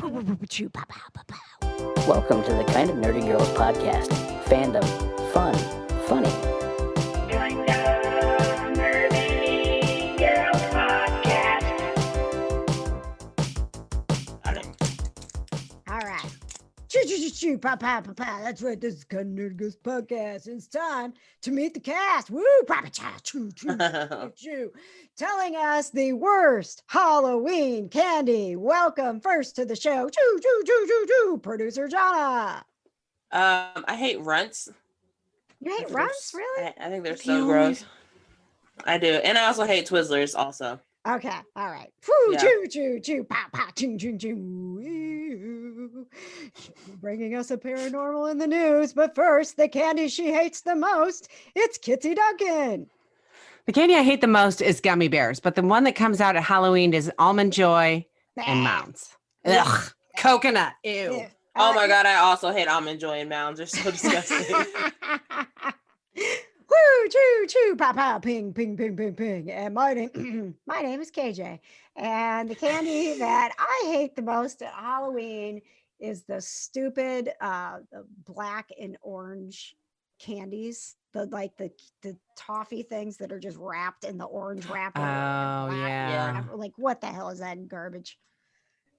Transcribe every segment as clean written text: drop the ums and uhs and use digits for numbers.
Welcome to the Kind of Nerdy Girls podcast. Fandom, fun, funny. Kind of Nerdy Girls podcast. All right. That's right. This is Kind of Nerdy Girls podcast. It's time to meet the cast. Woo! Telling us the worst Halloween candy. Welcome first to the show. Producer Johna. I hate runts. You hate runts, really? I think they're so gross. I do. And I also hate Twizzlers also. Okay. All right. Bringing us a paranormal in the news. But first, the candy she hates the most. It's Kitsie Duncan. The candy I hate the most is gummy bears, but the one that comes out at Halloween is Almond Joy and Mounds. Ugh, coconut. Ew. Oh my God, I also hate Almond Joy and Mounds. They're so disgusting. Woo, choo, pow, pow, ping, ping, ping, ping, ping. And my name is KJ. And the candy that I hate the most at Halloween is the stupid the black and orange candies. The toffee things that are just wrapped in the orange wrapper. Oh, yeah. Like, what the hell is that garbage?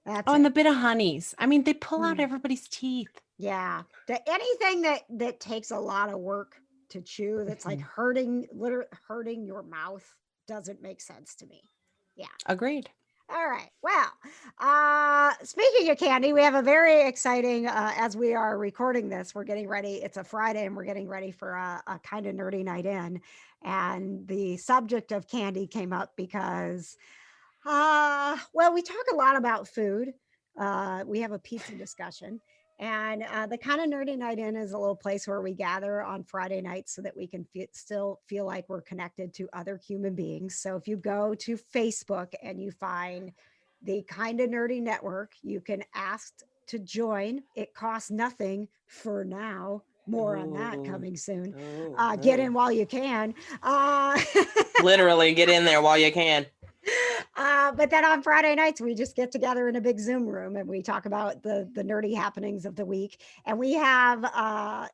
And the bit of honeys. I mean, they pull out everybody's teeth. Yeah. Anything that takes a lot of work to chew, that's like literally hurting your mouth, doesn't make sense to me. Yeah. Agreed. All right. Well, speaking of candy, we have a very exciting, as we are recording this, we're getting ready. It's a Friday and we're getting ready for a kind of nerdy night in. And the subject of candy came up because, we talk a lot about food. We have a pizza discussion. And the kind of nerdy night in is a little place where we gather on Friday nights so that we can still feel like we're connected to other human beings. So if you go to Facebook and you find the Kind of Nerdy Network, you can ask to join. It costs nothing for now. More on that coming soon. Get in while you can. Literally, get in there while you can. But then on Friday nights, we just get together in a big Zoom room and we talk about the nerdy happenings of the week. And we have a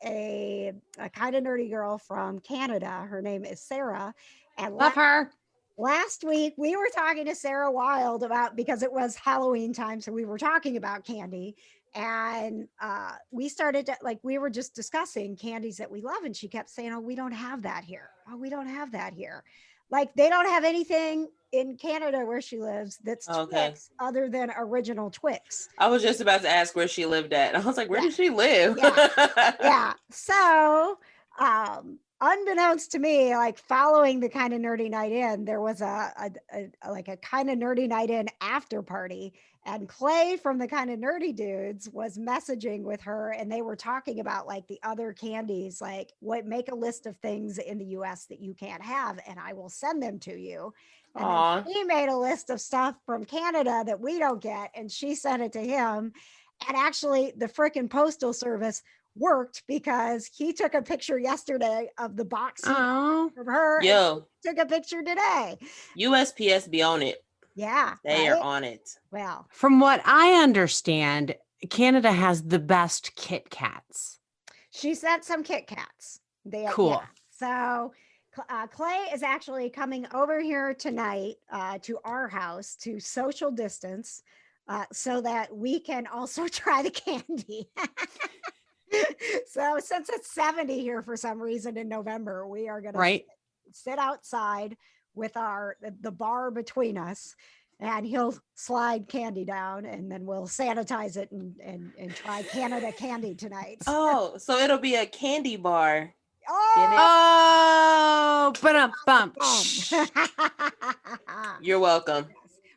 kind of nerdy girl from Canada. Her name is Sarah. And Love her. Last week, we were talking to Sarah Wild because it was Halloween time. So we were talking about candy. And we started to, we were just discussing candies that we love. And she kept saying, oh, we don't have that here. Oh, we don't have that here. Like, they don't have anything in Canada where she lives that's Twix other than original Twix. I was just about to ask where she lived at. I was like, where does she live? Yeah. So, unbeknownst to me, following the Kind of Nerdy Night In, there was a Kind of Nerdy Night In after party. And Clay from the Kind of Nerdy Dudes was messaging with her, and they were talking about the other candies, make a list of things in the US that you can't have, and I will send them to you. And then he made a list of stuff from Canada that we don't get, and she sent it to him. And actually, the frickin' postal service worked because he took a picture yesterday of the box from her. Yo, took a picture today. USPS be on it. Yeah. They are on it. Well, from what I understand, Canada has the best Kit Kats. She sent some Kit Kats. Cool. Yeah. So Clay is actually coming over here tonight to our house to social distance so that we can also try the candy. So since it's 70 here for some reason in November, we are going to sit outside with the bar between us, and he'll slide candy down, and then we'll sanitize it and try Canada candy tonight. Oh, so it'll be a candy bar. Bump. You're welcome.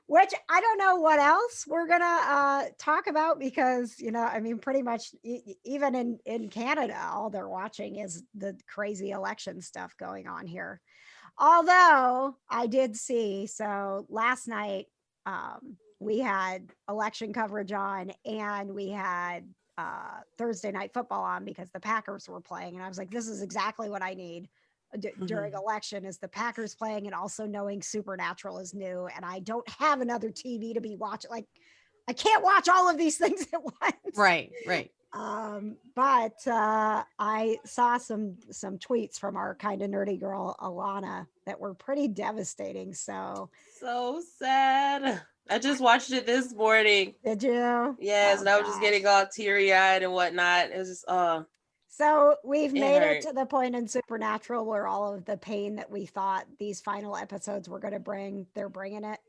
Which I don't know what else we're gonna talk about because pretty much even in Canada, all they're watching is the crazy election stuff going on here. Although I did see, so last night we had election coverage on, and we had Thursday night football on because the Packers were playing, and I was like, this is exactly what I need during election, is the Packers playing and also knowing Supernatural is new, and I don't have another TV to be watching. I can't watch all of these things at once. Right. But I saw some tweets from our kind of nerdy girl Alana that were pretty devastating. So sad. I just watched it this morning. did you? Yes, Oh, and I was just getting all teary-eyed and whatnot. It was just So we've made hurt. it to the point in Supernatural where all of the pain that we thought these final episodes were going to bring, they're bringing it.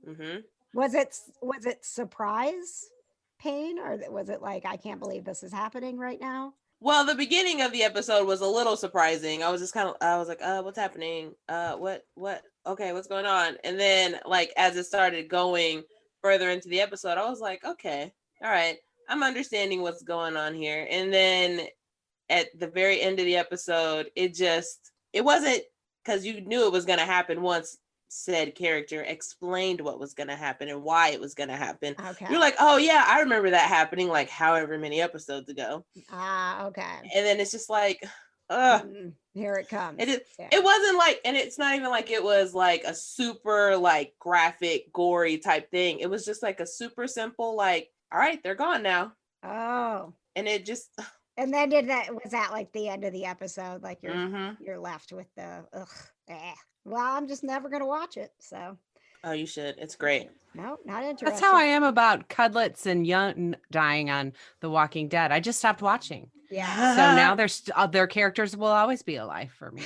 Mm-hmm. Was it surprise pain, or was it like, I can't believe this is happening right now? Well, the beginning of the episode was a little surprising. I was like, what's happening? What? Okay, what's going on? And then, like, as it started going further into the episode, I was like, okay, all right, I'm understanding what's going on here. And then at the very end of the episode, it wasn't, because you knew it was going to happen once said character explained what was going to happen and why it was going to happen. Okay. You're like, oh yeah, I remember that happening like however many episodes ago. Okay. And then it's just like, here it comes. It wasn't like, and it's not even like it was like a super like graphic, gory type thing. It was just like a super simple, like, all right, they're gone now. Oh. And it just. And then was that like the end of the episode? Like you're left with the well, I'm just never gonna watch it. So. Oh, you should. It's great. No, not interested. That's how I am about Cudlets and Young dying on The Walking Dead. I just stopped watching. Yeah. So now their characters will always be alive for me.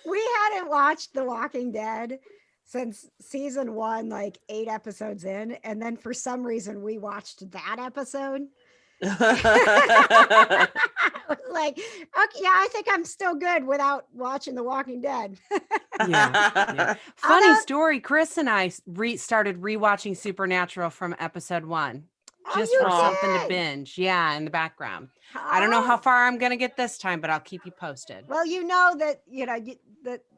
We hadn't watched The Walking Dead since season 1, like 8 episodes in, and then for some reason we watched that episode. Like, okay, yeah, I think I'm still good without watching The Walking Dead. Yeah. Funny story. Chris and I started rewatching Supernatural from episode 1 just for something to binge. Yeah, in the background. I don't know how far I'm going to get this time, but I'll keep you posted. Well, you know that,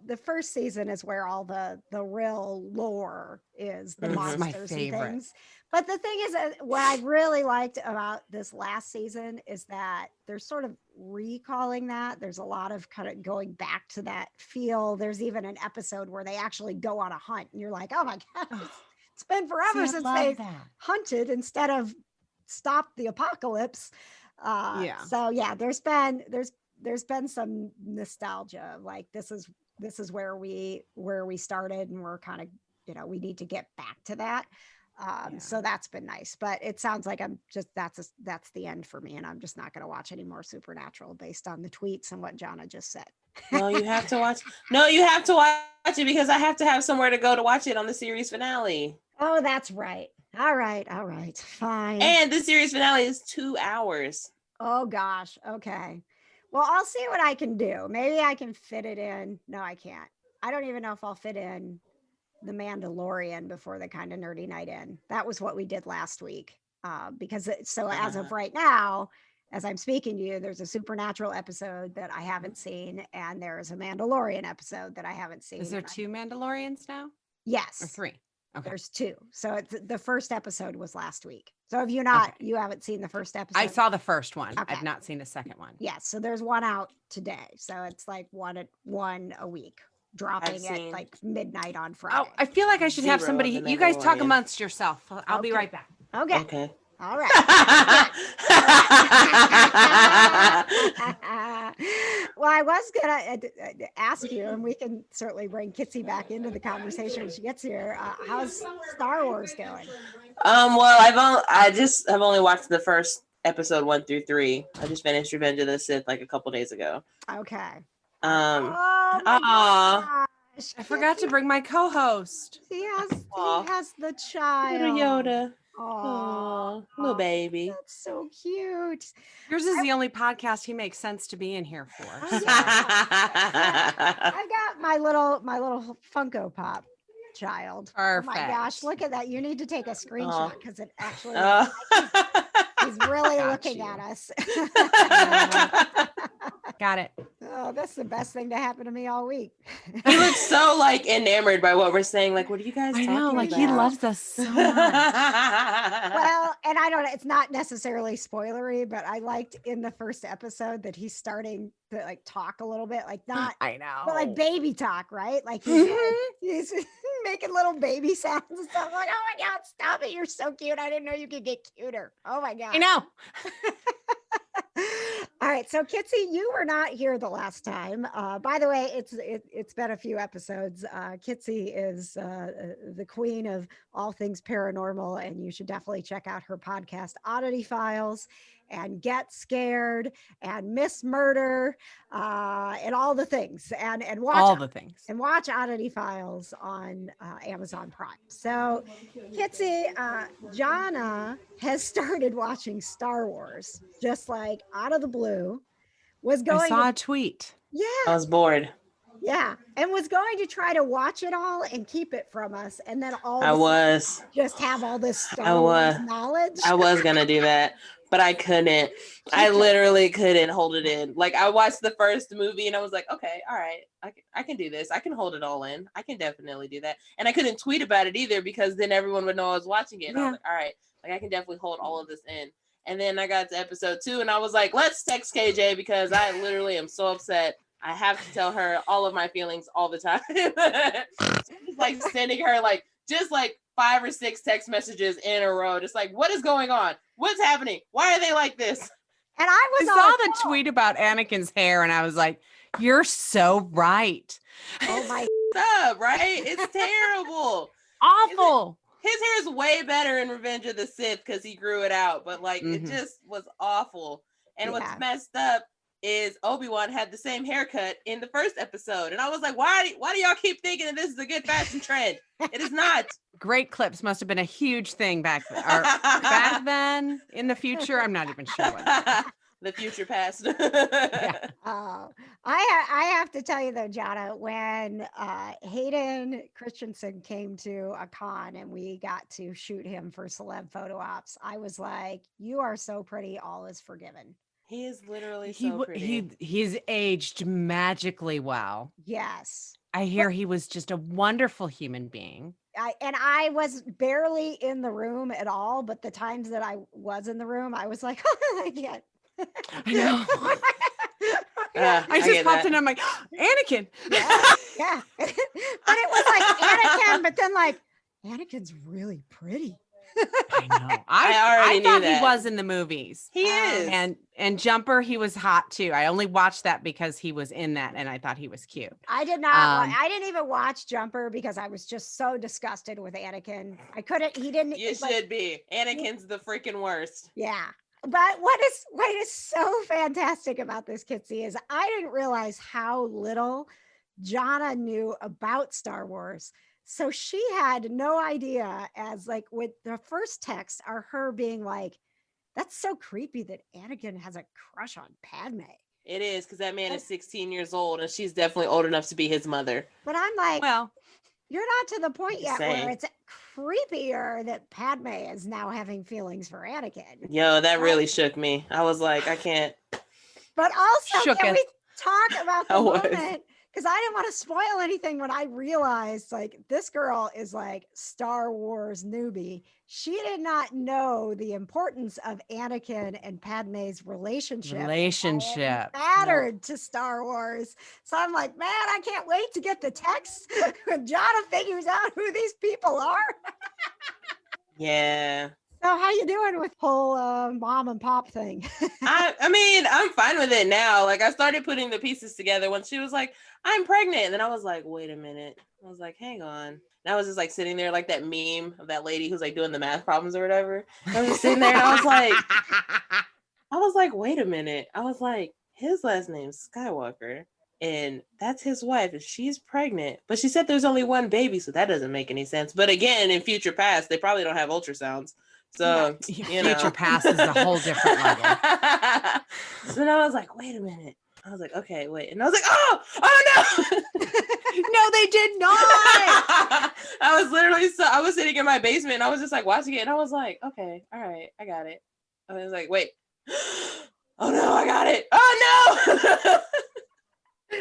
the first season is where all the real lore is, the monsters and things. But the thing is, what I really liked about this last season is that they're sort of recalling that. There's a lot of kind of going back to that feel. There's even an episode where they actually go on a hunt, and you're like, oh my God, it's been forever since they hunted instead of stopped the apocalypse. So yeah, there's been some nostalgia. Like this is where we started, and we're kind of, we need to get back to that. So that's been nice, but it sounds like that's the end for me, and I'm just not going to watch any more Supernatural based on the tweets and what Johna just said. No, you have to watch. No, you have to watch it because I have to have somewhere to go to watch it on the series finale. Oh, that's right. All right. Fine. And the series finale is 2 hours. Oh gosh. Okay. Well, I'll see what I can do. Maybe I can fit it in. No, I can't. I don't even know if I'll fit in The Mandalorian before the kind of nerdy night in. That was what we did last week. Because as of right now, as I'm speaking to you, there's a Supernatural episode that I haven't seen, and there's a Mandalorian episode that I haven't seen. Is there 2 Mandalorians now? Yes. Or 3? Okay. There's 2. So the first episode was last week. So if you haven't seen the first episode. I saw the first one. Okay. I've not seen the second one. Yes. So there's one out today. So it's like one a week, dropping at like midnight on Friday. Oh, I feel like I should have somebody. You guys talk amongst yourself. I'll be right back. Okay. All right. Well, I was gonna ask you, and we can certainly bring Kitsie back into the conversation when she gets here. How's Star Wars going? Well, I've only watched the first episode 1 through 3. I just finished Revenge of the Sith like a couple days ago. Okay. I forgot to bring my co-host. He has the child. Little Yoda. Oh, little baby. That's so cute. Yours is the only podcast he makes sense to be in here for. I've got my little Funko Pop child. Perfect. Oh my gosh, look at that. You need to take a screenshot because it actually he's really looking at us. Got it. Oh, that's the best thing to happen to me all week. He looks so like enamored by what we're saying. Like, what are you guys talking about? Like he loves us so much. Well, and I don't know, it's not necessarily spoilery, but I liked in the first episode that he's starting to like talk a little bit, like not I know. but like baby talk, right? Like he's making little baby sounds and stuff. I'm like, oh my God, stop it. You're so cute. I didn't know you could get cuter. Oh my God. I know. All right, so Kitsie, you were not here the last time. By the way, it's been a few episodes. Kitsie is the queen of all things paranormal, and you should definitely check out her podcast, Oddity Files, and Get Scared, and Miss Murder, and all the things, and watch All the things. and watch Oddity Files on Amazon Prime. So, Kitsie, Johna has started watching Star Wars, just like out of the blue. Was I going saw to, a tweet. yeah, I was bored. yeah, and was going to try to watch it all and keep it from us, and then all I of a sudden was. just have all this I Star Wars was. knowledge. I was gonna do that, but I couldn't. I literally couldn't hold it in. Like, I watched the first movie and I was like, okay, all right, I can do this. I can hold it all in. I can definitely do that. And I couldn't tweet about it either because then everyone would know I was watching it. And I was like, all right, like I can definitely hold all of this in. And then I got to episode 2 and I was like, let's text KJ because I literally am so upset. I have to tell her all of my feelings all the time. Just like sending her like just like 5 or 6 text messages in a row. Just like, what is going on? What's happening? Why are they like this? And I was I on saw a the call. tweet about Anakin's hair and I was like, you're so right. Oh my Up, right? It's terrible. Awful. His hair is way better in Revenge of the Sith because he grew it out, but like it just was awful. And what's messed up is Obi-Wan had the same haircut in the first episode. And I was like, why do y'all keep thinking that this is a good fashion trend? It is not. Great clips must have been a huge thing back then. Or back then, in the future, I'm not even sure what. The future past. Yeah. Oh, I have to tell you though, Johna, when Hayden Christensen came to a con and we got to shoot him for celeb photo ops, I was like, you are so pretty, all is forgiven. He is literally so pretty. He's aged magically well. Yes. I hear he was just a wonderful human being. I was barely in the room at all, but the times that I was in the room, I was like, I can't. I know. I just popped in. I'm like, Anakin. Yeah. But it was like Anakin, but then like Anakin's really pretty. I know. I thought knew that. he was in the movies. He is. And Jumper, he was hot too. I only watched that because he was in that, and I thought he was cute. I did not. I didn't even watch Jumper because I was just so disgusted with Anakin. I couldn't. He didn't. You should be. Anakin's the freaking worst. Yeah. But what is so fantastic about this, Kitsie, is I didn't realize how little Johna knew about Star Wars. So she had no idea, as like with the first text are her being like, that's so creepy that Anakin has a crush on Padme. It is, because that man is 16 years old and she's definitely old enough to be his mother. But I'm like, Well, you're not to the point yet saying. where it's creepier that Padme is now having feelings for Anakin. Yo, that really shook me. I was like, I can't. But also, Shook can it. we talk about I the was. moment? Because I didn't want to spoil anything when I realized like this girl is like Star Wars newbie. She did not know the importance of Anakin and Padme's relationship. Mattered to Star Wars. So I'm like, man, I can't wait to get the text when Johna figures out who these people are. Yeah. So how you doing with whole mom and pop thing? I mean, I'm fine with it now. Like, I started putting the pieces together when she was like, I'm pregnant. And then I was like, wait a minute. I was like, hang on. And I was just like sitting there like that meme of that lady who's like doing the math problems or whatever. I was just sitting there and I was like, wait a minute. I was like, his last name's Skywalker and that's his wife and she's pregnant. But she said there's only one baby, so that doesn't make any sense. But again, in future past, they probably don't have ultrasounds. So, future past is a whole different level. So then I was like, wait a minute. I was like, okay, wait. And I was like, oh no. No, they did not. I was literally I was sitting in my basement and I was just like watching it and I was like, okay, all right, I got it. I was like, wait. Oh no, I got it. Oh no.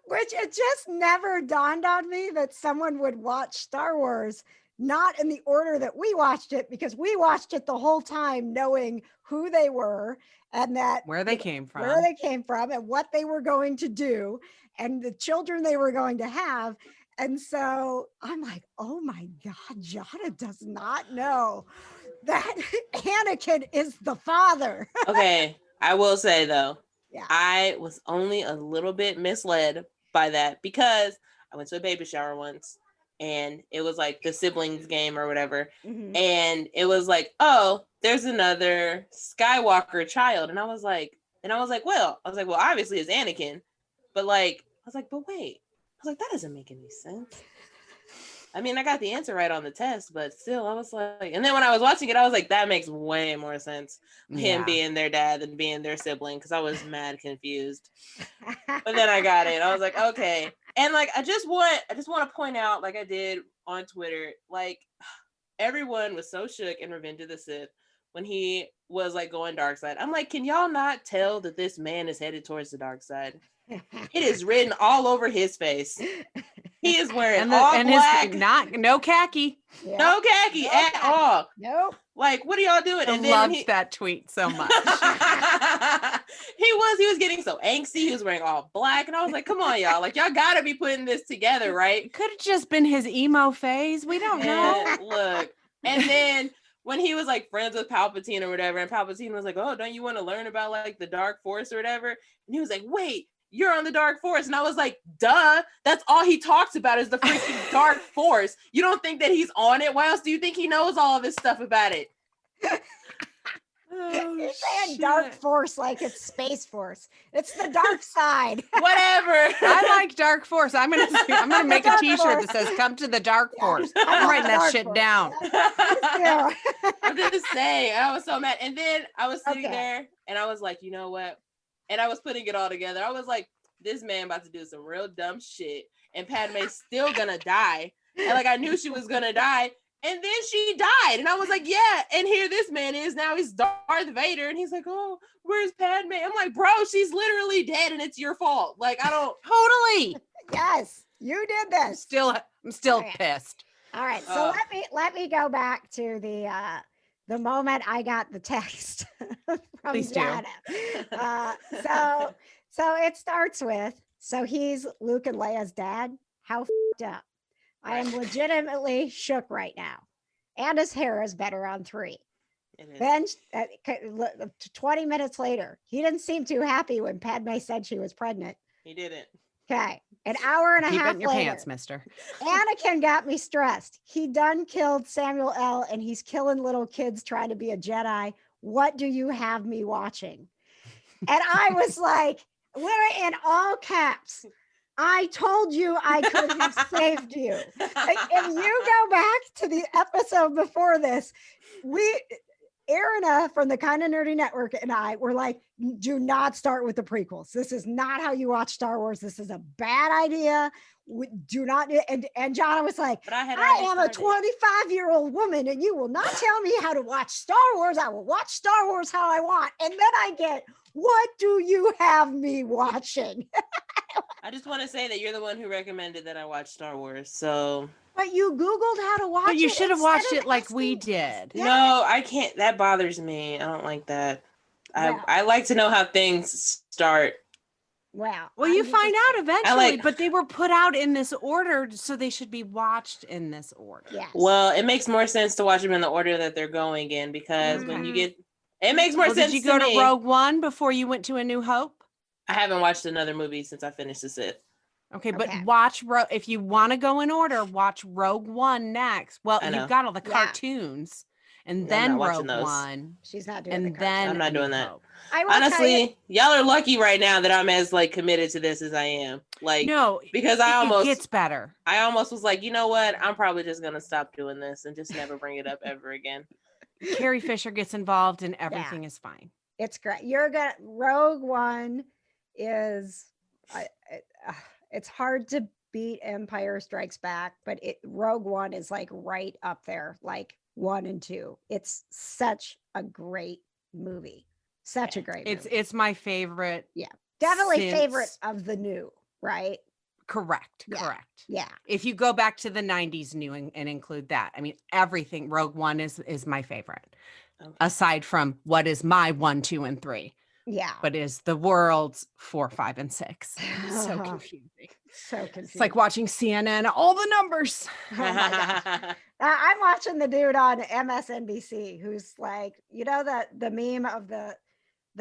Which it just never dawned on me that someone would watch Star Wars not in the order that we watched it, because we watched it the whole time knowing who they were and that where they came from and what they were going to do and the children they were going to have. And so I'm like, oh my God, Johna does not know that Anakin is the father. Okay, I will say though, Yeah. I was only a little bit misled by that because I went to a baby shower once and it was like the siblings game or whatever. Mhm. And it was like, oh, there's another Skywalker child. And I was like, well, obviously it's Anakin. But like, I was like, but wait. I was like, that doesn't make any sense. I mean, I got the answer right on the test, but still, I was like, and then when I was watching it, I was like, that makes way more sense. Him being their dad than being their sibling, because I was mad confused. But then I got it. I was like, okay. And like, I just want to point out, like I did on Twitter, like everyone was so shook in Revenge of the Sith when he was like going dark side. I'm like, can y'all not tell that this man is headed towards the dark side? It is written all over his face. He is wearing all black. No khaki. Yeah. No khaki at all. Nope. Like, what are y'all doing? I loved that tweet so much. He was getting so angsty. He was wearing all black. And I was like, come on, y'all. Like, y'all gotta be putting this together, right? Could have just been his emo phase. We don't know. And look. And then when he was like friends with Palpatine or whatever, and Palpatine was like, oh, don't you want to learn about like the Dark Force or whatever? And he was like, wait, you're on the Dark Force. And I was like, duh, that's all he talks about is the freaking Dark Force. You don't think that he's on it? Why else do you think he knows all of this stuff about it? You're saying Dark Force like it's Space Force. It's the dark side. Whatever. I like Dark Force. I'm gonna make a t-shirt that says come to the Dark Force. I'm writing that shit down. I'm just saying, I was so mad. And then I was sitting there and I was like, you know what? And I was putting it all together. I was like, this man about to do some real dumb shit. And Padme's still gonna die. And like, I knew she was gonna die. And then she died. And I was like, yeah. And here this man is. Now he's Darth Vader. And he's like, oh, where's Padme? I'm like, bro, she's literally dead and it's your fault. Like, I don't. Totally. Yes, you did this. I'm still pissed. All right. So let me go back to the moment I got the text from Please do. Johna. So it starts with, so he's Luke and Leia's dad. How f***ed up. I am legitimately shook right now. And his hair is better on 3. Then 20 minutes later, he didn't seem too happy when Padme said she was pregnant. He didn't. Okay. An hour and a Keep half it in your later, pants, mister. Anakin got me stressed. He done killed Samuel L. and he's killing little kids trying to be a Jedi. What do you have me watching? And I was like, we're in all caps. I told you I could have saved you. Like, if you go back to the episode before this, Erina from the Kind of Nerdy Network and I were like, do not start with the prequels. This is not how you watch Star Wars. This is a bad idea. We do not. And Johna was like, I am a 25-year-old woman and you will not tell me how to watch Star Wars. I will watch Star Wars how I want. And then I get, what do you have me watching? I just want to say that you're the one who recommended that I watch Star Wars. So, but you Googled how to watch it. But you should have watched it like we did. Yeah. No, I can't. That bothers me. I don't like that. I like to know how things start. Well, you find out eventually, but they were put out in this order, so they should be watched in this order. Yes. Well, it makes more sense to watch them in the order that they're going in because when you get, it makes more sense. Did you go to Rogue One before you went to A New Hope? I haven't watched another movie since I finished the Sith. Okay, but watch if you want to go in order, watch Rogue One next. Well, you've got all the cartoons, and then Rogue One. She's not doing. And then I'm not doing that. Honestly, y'all are lucky right now that I'm as like committed to this as I am. Like, no, because it gets better. I almost was like, you know what? I'm probably just gonna stop doing this and just never bring it up ever again. Carrie Fisher gets involved, and everything is fine. It's great. Rogue One is. It's hard to beat Empire Strikes Back, but Rogue One is like right up there, like 1 and 2. It's such a great movie. Such a great movie. It's my favorite. Yeah. Definitely favorite of the new, right? Correct. Yeah. Correct. Yeah. If you go back to the 90s new and include that, I mean, everything Rogue One is my favorite. Okay. Aside from what is my 1, 2, and 3. Yeah. but is the world's 4, 5, and 6. So confusing. So confusing. It's like watching CNN, all the numbers. Oh my gosh. I'm watching the dude on MSNBC who's like, you know, the meme of the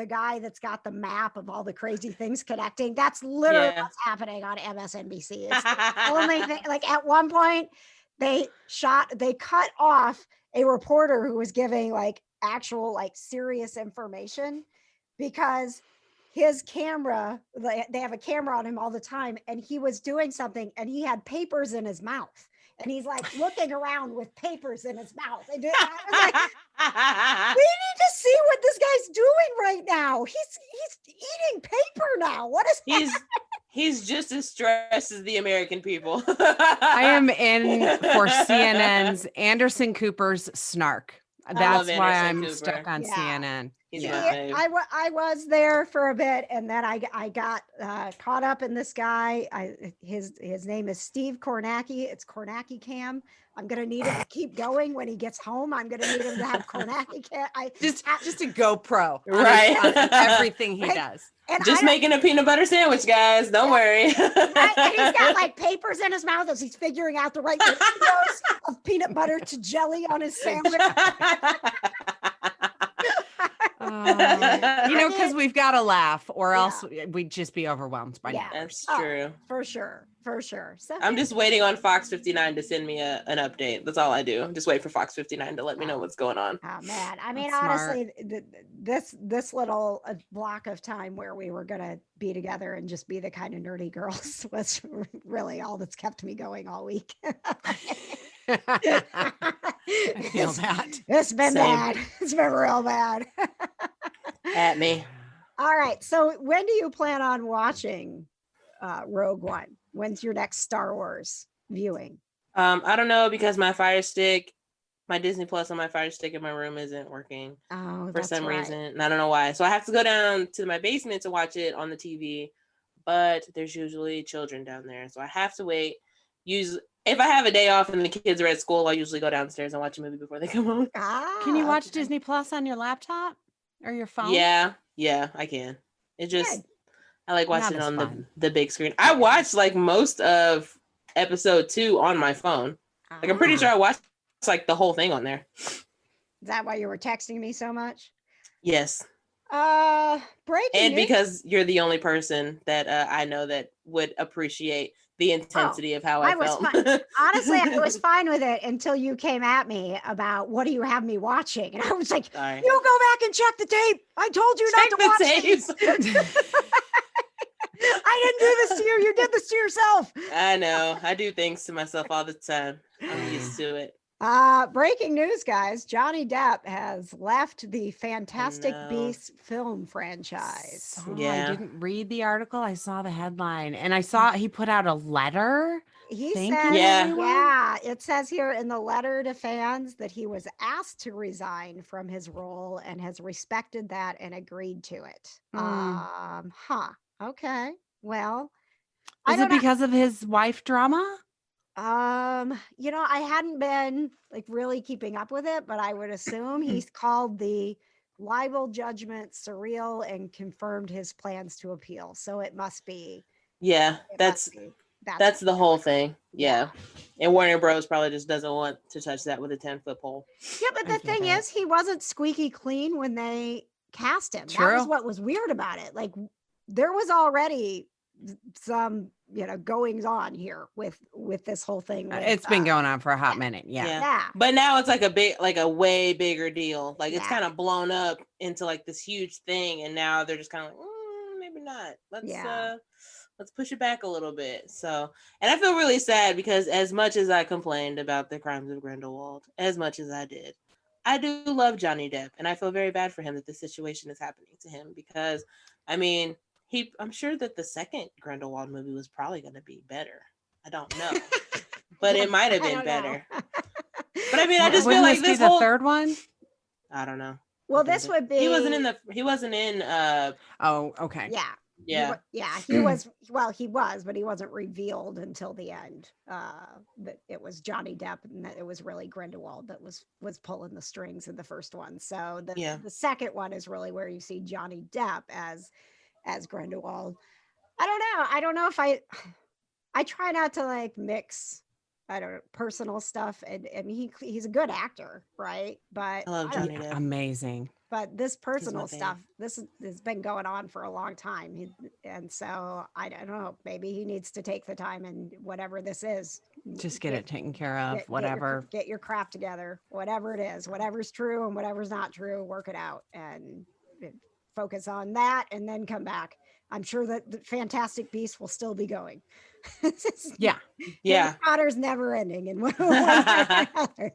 guy that's got the map of all the crazy things connecting. That's literally what's happening on MSNBC. It's the only thing. Like at one point, they cut off a reporter who was giving like actual like serious information because his camera, they have a camera on him all the time, and he was doing something and he had papers in his mouth. And he's like looking around with papers in his mouth. And I was like, we need to see what this guy's doing right now. He's eating paper now. What is he's just as stressed as the American people. I am in for CNN's Anderson Cooper's Snark. That's why I'm stuck on CNN. I was there for a bit, and then I got caught up in this guy. His name is Steve Kornacki. It's Kornacki Cam. I'm gonna need him to keep going when he gets home. I'm gonna need him to have Kornacki Cam. Just a GoPro, right? On everything he does. And just making a peanut butter sandwich, guys. Don't worry. And he's got like papers in his mouth as he's figuring out the right ratios of peanut butter to jelly on his sandwich. Because we've got to laugh, or else we'd just be overwhelmed by now. That's true. For sure. So I'm just waiting on Fox 59 to send me an update. That's all I do. Just wait for Fox 59 to let me know what's going on. Oh man, I mean, That's honestly, this little block of time where we were gonna be together and just be the kind of nerdy girls was really all that's kept me going all week. I feel that. It's been bad. It's been real bad. At me. All right. So when do you plan on watching Rogue One? When's your next Star Wars viewing? I don't know, because my Fire Stick, my Disney Plus on my Fire Stick in my room isn't working for some reason. And I don't know why. So I have to go down to my basement to watch it on the TV, but there's usually children down there. So I have to wait. Usually, if I have a day off and the kids are at school, I'll usually go downstairs and watch a movie before they come home. Can you watch Disney Plus on your laptop or your phone? Yeah, I can. It just, I like watching it on the big screen. I watched like most of episode 2 on my phone. Like I'm pretty sure I watched like the whole thing on there. Is that why you were texting me so much? Yes. Breaking and news. Because you're the only person that I know that would appreciate the intensity of how I felt. Honestly, I was fine with it until you came at me about what do you have me watching, and I was like, Sorry. "You go back and check the tape. I told you not to watch these." I didn't do this to you. You did this to yourself. I know. I do things to myself all the time. I'm used to it. Breaking news, guys. Johnny Depp has left the Fantastic Beasts film franchise. I didn't read the article. I saw the headline, and I saw he put out a letter. He said, it says here in the letter to fans that he was asked to resign from his role and has respected that and agreed to it. Okay. Well, is it because of his wife drama? I hadn't been like really keeping up with it, but I would assume he's called the libel judgment surreal and confirmed his plans to appeal. So it must be. Yeah, that's the whole thing. Yeah. And Warner Bros. Probably just doesn't want to touch that with a 10-foot pole. Yeah, but the thing is, he wasn't squeaky clean when they cast him. True. That was what was weird about it. Like there was already some goings on here with this whole thing. It's been going on for a hot minute. Yeah. But now it's like a way bigger deal. Like it's kind of blown up into like this huge thing, and now they're just kind of like, maybe not. Let's push it back a little bit. So, and I feel really sad because as much as I complained about the crimes of Grindelwald, as much as I did, I do love Johnny Depp, and I feel very bad for him that this situation is happening to him because, I mean, I'm sure that the second Grindelwald movie was probably going to be better. I don't know, but it might have been better. But I mean, I just feel like this the third one. I don't know. Well, this would be. He wasn't in. Oh, okay. Yeah. Yeah. He was, but he wasn't revealed until the end. That it was Johnny Depp and that it was really Grindelwald that was pulling the strings in the first one. So the second one is really where you see Johnny Depp as Grindelwald. I don't know if I try not to like mix, I don't know, personal stuff. And he's a good actor, right? But I love Johnny Depp. Amazing. But this personal stuff, this has been going on for a long time. And so I don't know, maybe he needs to take the time and whatever this is. Just get it taken care of, whatever. Get your crap together, whatever it is, whatever's true and whatever's not true, work it out and focus on that and then come back. I'm sure that the Fantastic Beasts will still be going. Yeah. Harry Potter's never ending, and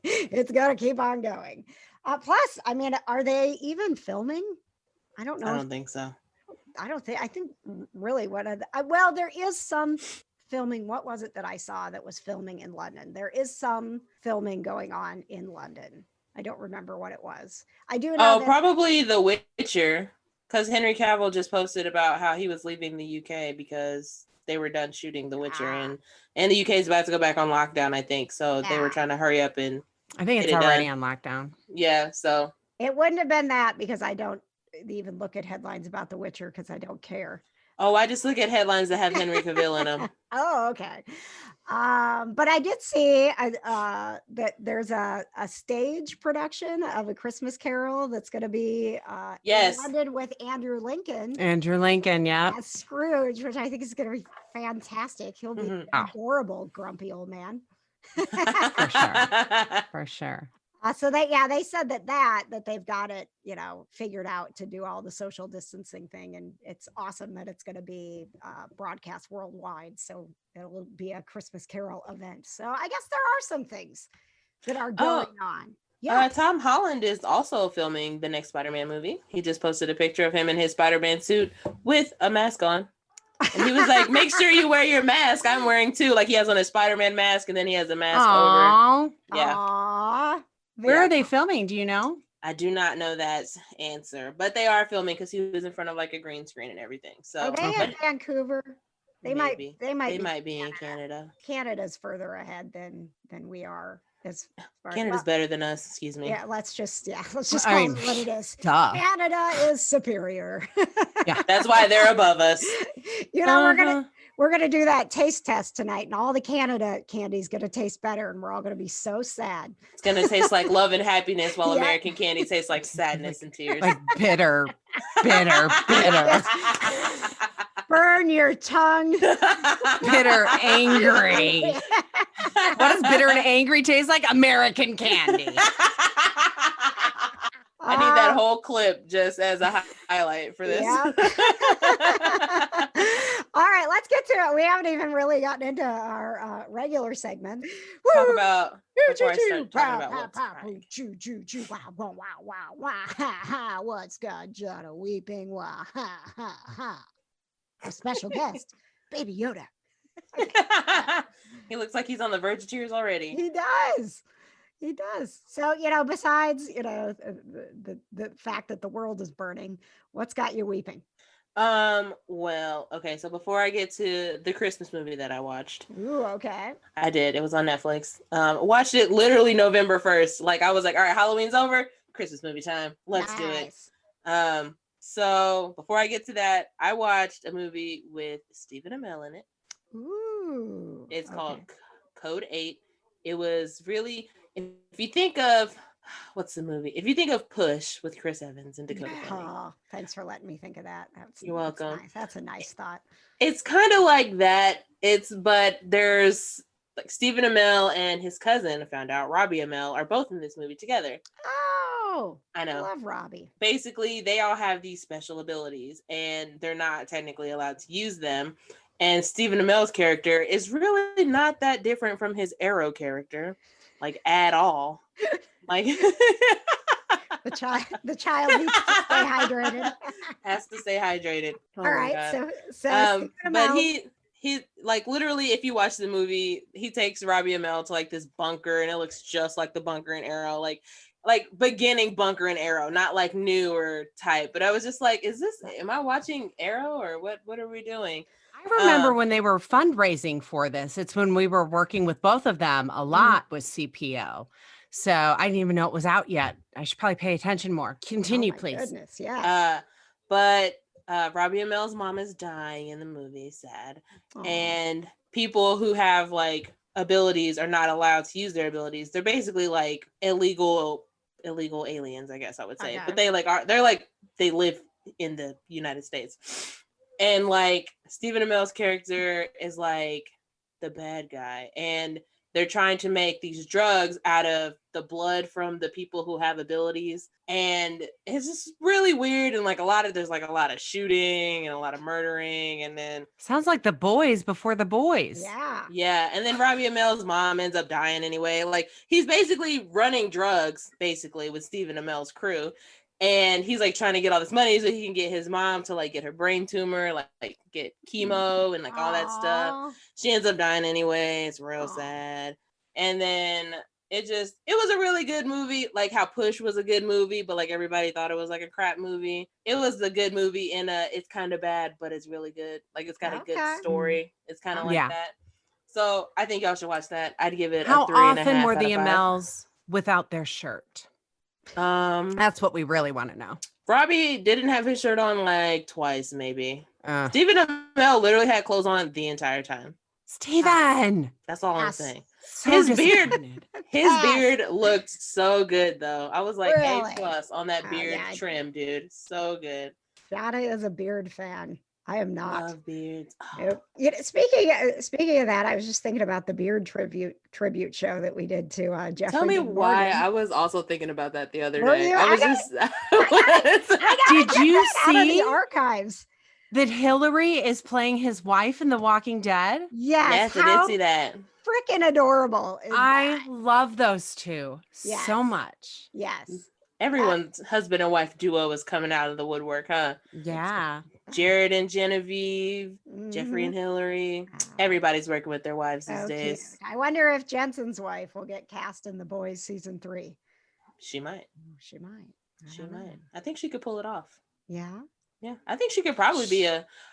it's going to keep on going. Plus, I mean, are they even filming? I don't know. I don't think so. I think really well, there is some filming. What was it that I saw that was filming in London? There is some filming going on in London. I don't remember what it was. I do know. Probably The Witcher. Because Henry Cavill just posted about how he was leaving the UK because they were done shooting The Witcher, and the UK is about to go back on lockdown, I think. So they were trying to hurry up and. I think it's already on lockdown. Yeah, so it wouldn't have been that because I don't even look at headlines about The Witcher because I don't care. Oh, I just look at headlines that have Henry Cavill in them. Oh, okay. But I did see that there's a stage production of A Christmas Carol that's going to be in London with Andrew Lincoln. Yeah. As Scrooge, which I think is going to be fantastic. He'll be an adorable, grumpy old man. For sure. So they said that they've got it, figured out to do all the social distancing thing. And it's awesome that it's going to be broadcast worldwide. So it'll be a Christmas Carol event. So I guess there are some things that are going on. Yeah. Tom Holland is also filming the next Spider-Man movie. He just posted a picture of him in his Spider-Man suit with a mask on. And he was like, make sure you wear your mask. I'm wearing too. Like he has on a Spider-Man mask and then he has a mask over. Yeah. Aww. Where are they filming? Do you know? I do not know that answer, but they are filming because he was in front of like a green screen and everything. So are they in Vancouver? They might be in Canada. Canada's further ahead than we are. Canada's better than us. Excuse me. Yeah, let's just call it what it is. Duh. Canada is superior. Yeah, that's why they're above us. We're gonna do that taste test tonight, and all the Canada candy's gonna taste better, and we're all gonna be so sad. It's gonna taste like love and happiness, while American candy tastes like sadness and tears. Like bitter. Burn your tongue. Bitter, angry. What does bitter and angry taste like? American candy. I need that whole clip just as a highlight for this. Yeah. All right, let's get to it. We haven't even really gotten into our regular segment. Talk about before I start talking about what's got Johna weeping? Wow, ha ha ha. A special guest, Baby Yoda. He looks like he's on the verge of tears already. He does. So, besides, the fact that the world is burning, what's got you weeping? Well, okay. So before I get to the Christmas movie that I watched. Ooh, okay. I did. It was on Netflix. Watched it literally November 1st. Like I was like, all right, Halloween's over. Christmas movie time. Let's do it. So before I get to that, I watched a movie with Stephen Amell in it. Ooh. It's called Code 8. It was really, if you think of, what's the movie? If you think of Push with Chris Evans and Dakota Fanning. Oh, thanks for letting me think of that. You're welcome. Nice. That's a nice thought. It's kind of like that. But there's like Stephen Amell and his cousin, I found out, Robbie Amell, are both in this movie together. Oh, I know. I love Robbie. Basically, they all have these special abilities and they're not technically allowed to use them. And Stephen Amell's character is really not that different from his Arrow character, like at all. Like the child needs to stay hydrated. Has to stay hydrated. Oh all right, so but he like literally, if you watch the movie, he takes Robbie Amell to like this bunker, and it looks just like the bunker in Arrow. Like like beginning Bunker and Arrow, not like newer type. But I was just like, am I watching Arrow or what are we doing? I remember when they were fundraising for this. It's when we were working with both of them a lot with CPO. So I didn't even know it was out yet. I should probably pay attention more. Continue, please. Goodness, yes. But Robbie Amell's mom is dying in the movie, sad. Aw. And people who have like abilities are not allowed to use their abilities. They're basically like illegal aliens, I guess I would say. Okay. But they live in the United States. And like Stephen Amell's character is like the bad guy, and they're trying to make these drugs out of the blood from the people who have abilities, and it's just really weird. And like there's like a lot of shooting and a lot of murdering, and then Sounds like The Boys before The Boys. yeah, and then Robbie Amell's mom ends up dying anyway. Like he's basically running drugs basically with Stephen Amell's crew. And he's like trying to get all this money so he can get his mom to like get her brain tumor, like get chemo and like all that stuff. She ends up dying anyway. It's real sad. And then it was a really good movie, like how Push was a good movie, but like everybody thought it was like a crap movie. It was a good movie in it's kind of bad, but it's really good. Like it's got a good story. It's kind of like that. So I think y'all should watch that. I'd give it How a 3.5 often were out the of 5. Amells without their shirt? That's what we really want to know. Robbie didn't have his shirt on like twice, maybe. Stephen Amell literally had clothes on the entire time. Steven! That's all I'm saying. So His beard looked so good though. I was like Really? A+ on that beard trim, dude. So good. Johnny is a beard fan. I am not. Love beards. Nope. You know, speaking of that, I was just thinking about the beard tribute show that we did to Jeffrey. Tell me Dean why. Morgan. I was also thinking about that the other Were day. you? I was Did you out of the see archives? that Hillary is playing his wife in The Walking Dead? Yes, I did see that. Freaking adorable! Is I that? love those two so much. Yes. Everyone's husband and wife duo is coming out of the woodwork, huh? Yeah. Jared and Genevieve, Jeffrey and Hillary. Everybody's working with their wives these days. Cute. I wonder if Jensen's wife will get cast in The Boys season 3. She might. She might. She might. I think she could pull it off. Yeah. Yeah. I think she could probably be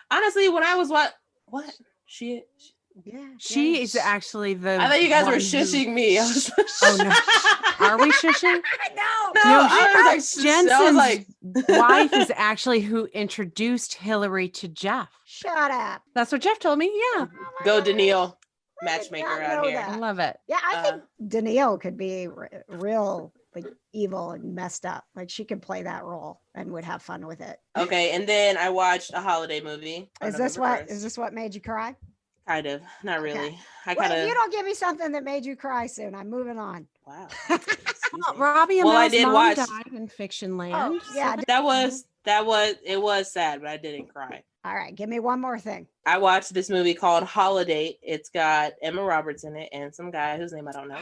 honestly, when I was she is actually the I thought you guys were shushing me. I was oh no. Are we shushing? No, I was like, Jensen's wife is actually who introduced Hillary to Jeff. Shut up. That's what Jeff told me. Yeah. Go Daniil, matchmaker out here. I love it. Yeah, I think Danielle could be real like evil and messed up. Like she could play that role and would have fun with it. Okay, and then I watched a holiday movie. Is this what made you cry? Kind of, not really. Okay. If you don't give me something that made you cry soon, I'm moving on. Wow. Robbie Amell's I did mom watch died in Fiction Land. Oh, yeah. It was sad, but I didn't cry. All right, give me one more thing. I watched this movie called Holiday. It's got Emma Roberts in it and some guy whose name I don't know.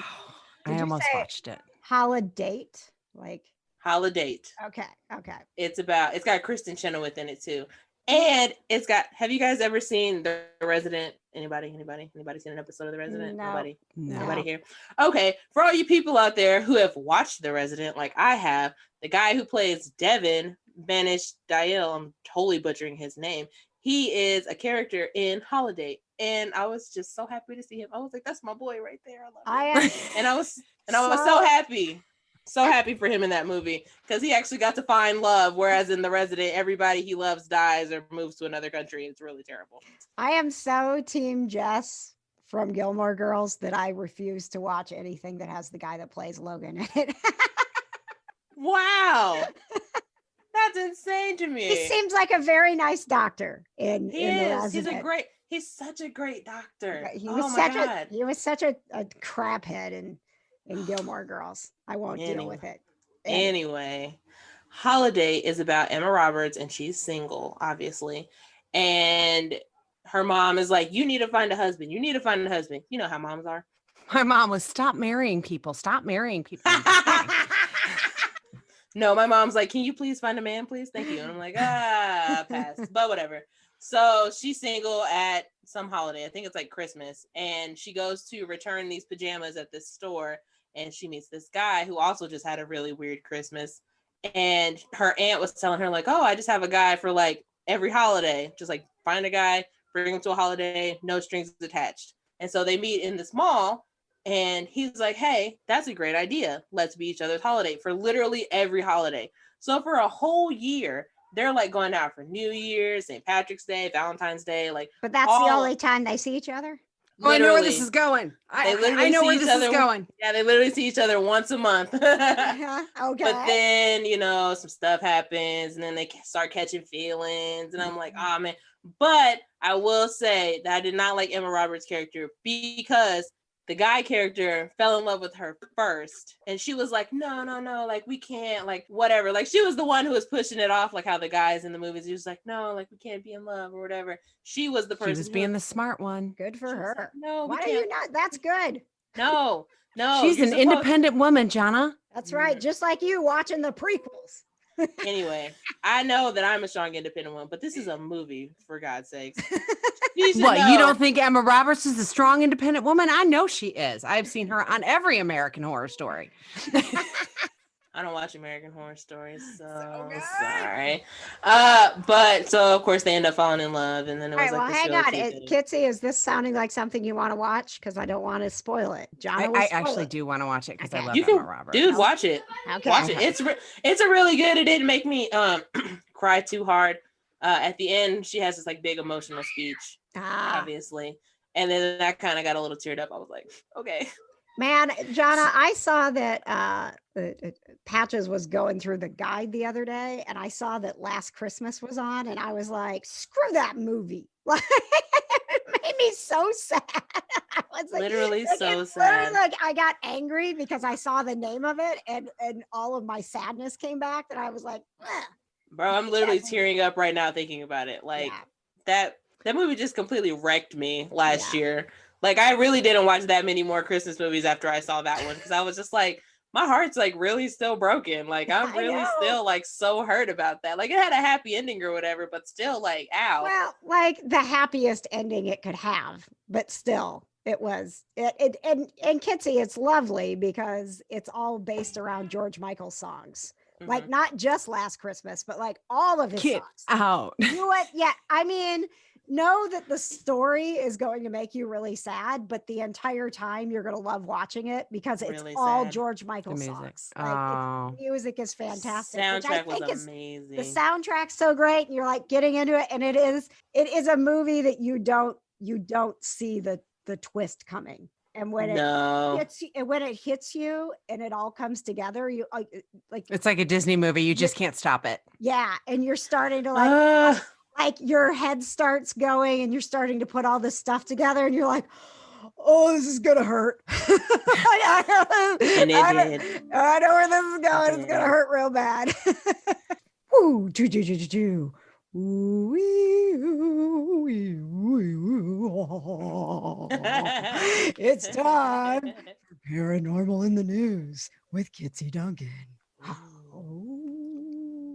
I almost watched it. Holiday, like Holiday. Okay. It's got Kristen Chenoweth in it too. And it's got, have you guys ever seen The Resident? Anybody seen an episode of The Resident? No. Nobody? No. Nobody here? Okay. For all you people out there who have watched The Resident, like I have, the guy who plays Devin Banish Dial, I'm totally butchering his name. He is a character in Holiday. And I was just so happy to see him. I was like, that's my boy right there. I love him. And I was so happy. So happy for him in that movie because he actually got to find love, whereas in The Resident, everybody he loves dies or moves to another country. It's really terrible. I am so team Jess from Gilmore Girls that I refuse to watch anything that has the guy that plays Logan in it. Wow. That's insane to me. He seems like a very nice doctor in The Resident. He's such a great doctor. He was such a crap head in Gilmore Girls. I won't deal with it. Anyway, Holiday is about Emma Roberts and she's single, obviously. And her mom is like, you need to find a husband. You need to find a husband. You know how moms are. My mom was stop marrying people. No, my mom's like, can you please find a man, please? Thank you. And I'm like, pass. But whatever. So she's single at some holiday. I think it's like Christmas. And she goes to return these pajamas at this store. and she meets this guy who also just had a really weird Christmas. And her aunt was telling her like, oh, I just have a guy for like every holiday. Just like find a guy, bring him to a holiday, no strings attached. And so they meet in this mall, and he's like, hey, that's a great idea. Let's be each other's holiday for literally every holiday. So for a whole year, they're like going out for New Year's, St. Patrick's Day, Valentine's Day. Like, but that's the only time they see each other. Oh, I know where this is going. I know where this is going. Yeah, they literally see each other once a month. Okay. But then, you know, some stuff happens, and then they start catching feelings, and I'm like, oh man. But I will say that I did not like Emma Roberts' character because the guy character fell in love with her first, and she was like, no, like we can't, like whatever. Like she was the one who was pushing it off, like how the guys in the movies, he was like, no, like we can't be in love or whatever. She was the person. She was being the smart one. Good for her. Like, no, why are you not? That's good. No. She's an independent woman, Johna. That's right. Just like you watching the prequels. Anyway, I know that I'm a strong independent woman, but this is a movie, for God's sakes. What, you don't think Emma Roberts is a strong independent woman? I know she is. I've seen her on every American Horror Story. I don't watch American Horror Stories, so sorry. But so of course they end up falling in love, and then it was all right, like, well, hang on, Kitsie, is this sounding like something you want to watch? Because I don't want to spoil it. I actually do want to watch it because I love Emma Roberts. Dude, watch it. Okay. Watch it. It's a really good. It didn't make me cry too hard. At the end, she has this like big emotional speech, obviously, and then that kind of got a little teared up. I was like, okay. Man, Johna, I saw that Patches was going through the guide the other day, and I saw that Last Christmas was on, and I was like, screw that movie. Like, it made me so sad. I was like, literally like, so sad. Like I got angry because I saw the name of it, and all of my sadness came back, and I was like, ugh. Bro, I'm literally tearing up right now thinking about it. Like that movie just completely wrecked me last year. Like I really didn't watch that many more Christmas movies after I saw that one, because I was just like, my heart's like really still broken. Like I'm really still like so hurt about that. Like it had a happy ending or whatever, but still like, ow. Well, like the happiest ending it could have, but still it was it and Kitsie, it's lovely because it's all based around George Michael's songs. Like not just Last Christmas, but like all of his songs. Out. Do it. Yeah. I mean, know that the story is going to make you really sad, but the entire time you're going to love watching it because it's really all sad. George Michael songs. Like music is fantastic. Soundtrack was amazing. The soundtrack's so great, and you're like getting into it. And it is a movie that you don't see the twist coming. And when it hits you and it all comes together, you like it's like a Disney movie. You just can't stop it. Yeah. And you're starting to like your head starts going and you're starting to put all this stuff together and you're like, oh, this is gonna hurt. And it did. I know where this is going. It's gonna hurt real bad. Woo, it's time for Paranormal in the News with Kitsie Duncan.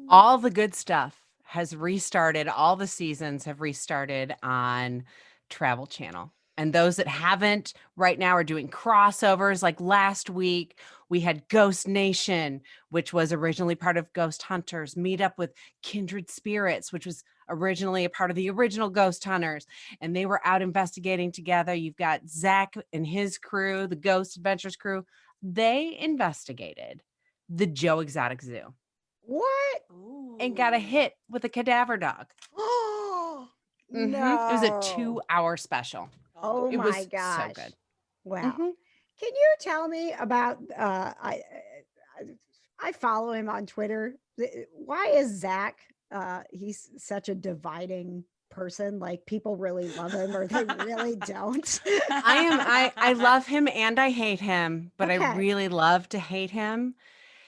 All the good stuff has restarted. All the seasons have restarted on Travel Channel. And those that haven't right now are doing crossovers. Like last week, we had Ghost Nation, which was originally part of Ghost Hunters, meet up with Kindred Spirits, which was originally a part of the original Ghost Hunters. And they were out investigating together. You've got Zach and his crew, the Ghost Adventures crew. They investigated the Joe Exotic Zoo. What? And got a hit with a cadaver dog. Oh, no. It was a 2-hour special. Oh, it my gosh. So good. Wow. Can you tell me about, I follow him on Twitter. Why is Zach, he's such a dividing person? Like people really love him or they really don't. I love him and I hate him, but I really love to hate him.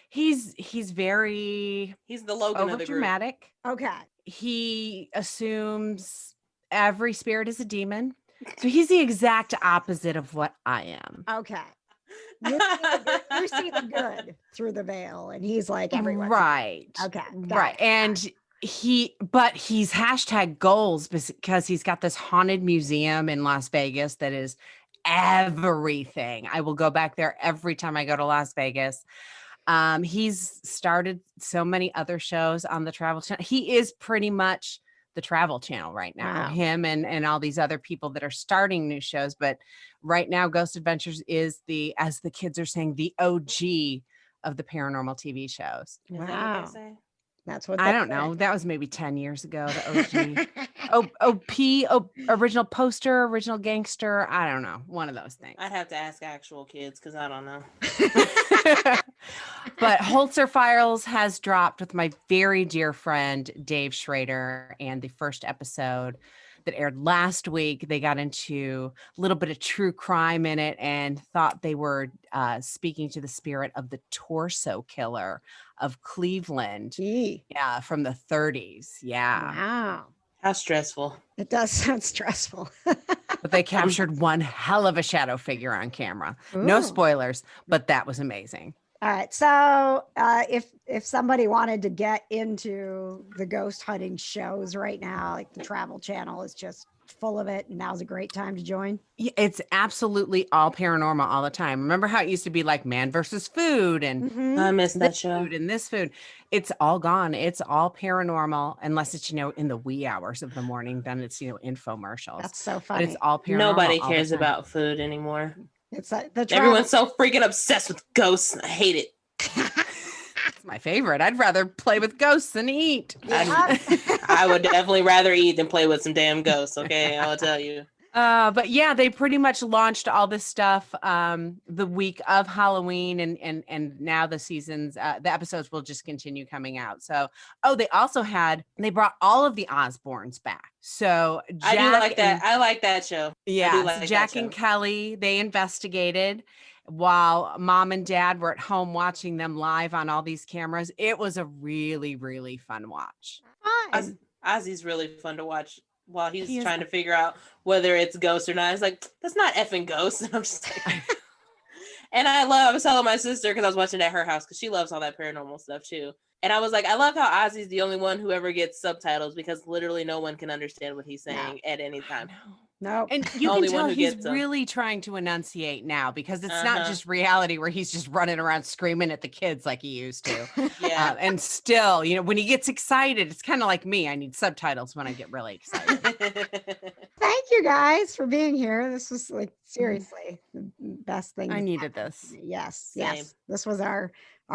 He's the Logan of the group. Dramatic. Okay. He assumes every spirit is a demon. So he's the exact opposite of what I am. Okay. You see the good through the veil, and he's like everyone. Right. Okay. Right. And he's hashtag goals because he's got this haunted museum in Las Vegas that is everything. I will go back there every time I go to Las Vegas. He's started so many other shows on the Travel Channel. He is pretty much the Travel Channel right now. Wow. Him and all these other people that are starting new shows. But right now, Ghost Adventures is as the kids are saying, the OG of the paranormal TV shows. Is that what Wow. they say? That's what I they don't say. know. That was maybe 10 years ago, the OG. Original poster, original gangster. I don't know. One of those things. I'd have to ask actual kids because I don't know. But Holzer Files has dropped with my very dear friend Dave Schrader, and the first episode that aired last week, they got into a little bit of true crime in it and thought they were speaking to the spirit of the torso killer of Cleveland. Gee. Yeah, from the 30s. Yeah. Wow. How stressful. It does sound stressful. But they captured one hell of a shadow figure on camera. No Ooh. spoilers, but that was amazing. All right. So if somebody wanted to get into the ghost hunting shows right now, like the Travel Channel is just full of it, and now's a great time to join. Yeah, it's absolutely all paranormal all the time. Remember how it used to be like Man versus Food and Mhm. I missed that this show. food and this food? It's all gone. It's all paranormal, unless it's, in the wee hours of the morning, then it's, infomercials. That's so But funny. it's all paranormal. Nobody all the cares time. about food anymore. It's the travel. Everyone's so freaking obsessed with ghosts. I hate it. It's my favorite. I'd rather play with ghosts than eat. I would definitely rather eat than play with some damn ghosts. Okay, I'll tell you. But yeah, they pretty much launched all this stuff the week of Halloween, and now the seasons, the episodes will just continue coming out. So, they brought all of the Osbournes back. So I do like that. I like that show. Yeah, like Jack that and show. Kelly, they investigated while mom and dad were at home watching them live on all these cameras. It was a really, really fun watch. Fine. Ozzy's really fun to watch while He he's is- trying to figure out whether it's ghost or not. It's like, that's not effing ghost. And I'm just like, and I was telling my sister, because I was watching at her house, because she loves all that paranormal stuff too. And I was like, I love how Ozzy's the only one who ever gets subtitles, because literally no one can understand what he's saying at any time. No. And you Only can one tell who he's gets them. really trying to enunciate now, because it's not Uh-huh. just reality where he's just running around screaming at the kids like he used to. Yeah. And still, when he gets excited, it's kind of like me. I need subtitles when I get really excited. Thank you guys for being here. This was like seriously the best thing. I that's needed happened. this. Yes, Same. yes. This was our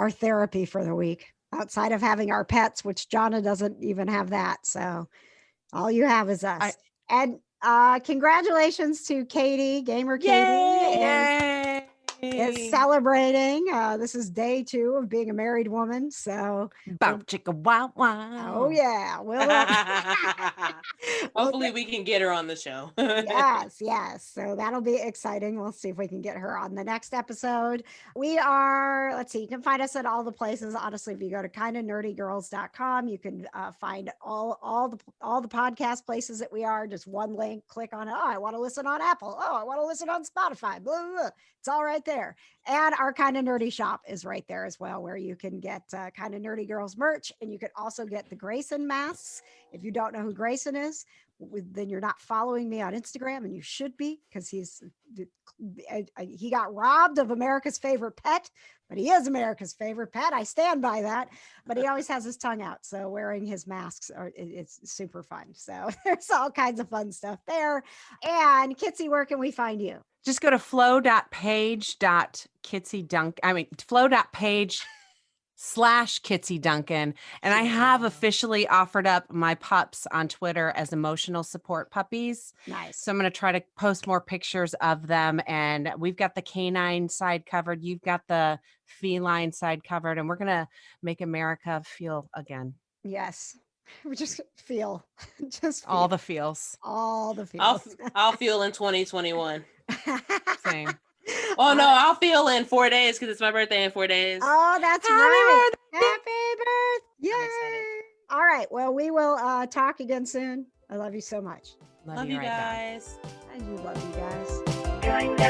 therapy for the week. Outside of having our pets, which Johna doesn't even have that. So all you have is us. And congratulations to Katie, Gamer Katie. Is celebrating. This is day 2 of being a married woman. So Bow chicka wow wow. oh yeah. Hopefully we can get her on the show. yes. So that'll be exciting. We'll see if we can get her on the next episode. We are, let's see, you can find us at all the places. Honestly, if you go to kindofnerdygirls.com, you can find all the podcast places that we are. Just one link, click on it. Oh, I want to listen on Apple. Oh, I want to listen on Spotify. Blah, blah, blah. It's all right there. And our Kind of Nerdy shop is right there as well, where you can get Kind of Nerdy Girls merch. And you can also get the Grayson masks. If you don't know who Grayson is, then you're not following me on Instagram, and you should be, because he got robbed of America's favorite pet, but he is America's favorite pet. I stand by that. But he always has his tongue out, so wearing his masks it's super fun. So there's all kinds of fun stuff there. And Kitsie, where can we find you? Just go to flow.page/Kitsie Duncan. And I have officially offered up my pups on Twitter as emotional support puppies. Nice. So I'm going to try to post more pictures of them. And we've got the canine side covered. You've got the feline side covered. And we're going to make America feel again. Yes. We just feel. All the feels. All the feels. I'll feel in 2021. Same. Oh no, I'll feel in 4 days, because it's my birthday in 4 days. Oh, that's Happy right. birthday. Happy birthday. I'm excited. All right. Well, we will talk again soon. I love you so much. Love you right back. guys. I do love you guys. Join the